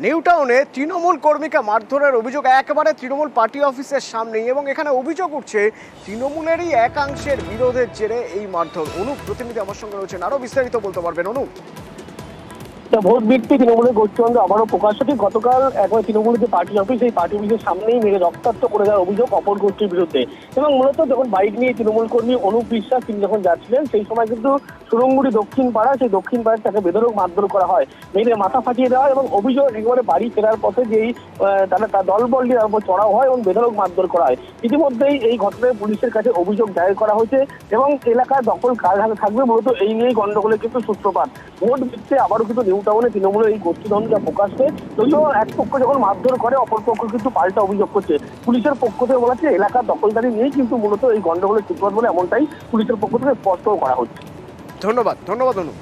New টাউনে তৃণমূল কর্মীকে মারধরের অভিযোগ একেবারে তৃণমূল পার্টি অফিসের সামনেই, এবং এখানে অভিযোগ উঠছে তৃণমূলেরই একাংশের বিরোধের জেরে এই মারধর। অনুপ প্রতিনিধি আমার সঙ্গে রয়েছেন, আরো বিস্তারিত বলতে পারবেন অনুপ? ভোট ভিত্তি তৃণমূলের গোষ্ঠীদ্বন্দ্ব আবারও প্রকাশ হচ্ছে। গতকাল একবার তৃণমূলের যে পার্টি অফিস, এই পার্টি অফিসের সামনেই মেরে রক্তাক্ত করে দেওয়ার অভিযোগ অপর গোষ্ঠীর বিরুদ্ধে। এবং মূলত যখন বাইক নিয়ে তৃণমূল কর্মী অনুপ বিশ্বাস তিনি যখন যাচ্ছিলেন, সেই সময় কিন্তু সুরঙ্গুড়ি দক্ষিণ পাড়া, সেই দক্ষিণ পাড়ায় তাকে বেধড়ক মারধর করা হয়, মেরে মাথা ফাটিয়ে দেওয়া। এবং অভিযোগ একেবারে বাড়ি ফেরার পথে যেই তার দলবল নিয়ে তার উপর চড়াও হয় এবং বেধড়ক মারধর করা হয়। ইতিমধ্যেই এই ঘটনায় পুলিশের কাছে অভিযোগ দায়ের করা হয়েছে এবং এলাকার দখল কার হাতে থাকবে, মূলত এই নিয়েই গন্ডগোলের কিন্তু সূত্রপাত। ভোট ভিত্তি আবারও কিন্তু নিউ টাউনে তৃণমূলের এই গোষ্ঠীদ্বন্দ্ব প্রকাশ পেয়ে যদিও এক পক্ষ যখন মারধর করে, অপর পক্ষ কিন্তু পাল্টা অভিযোগ করছে। পুলিশের পক্ষ থেকে বলা হচ্ছে এলাকার দখলদারি নিয়েই কিন্তু মূলত এই গন্ডগোলের সূত্রপাত বলে, এমনটাই পুলিশের পক্ষ থেকে স্পষ্ট করা হচ্ছে। ধন্যবাদ অনুপ।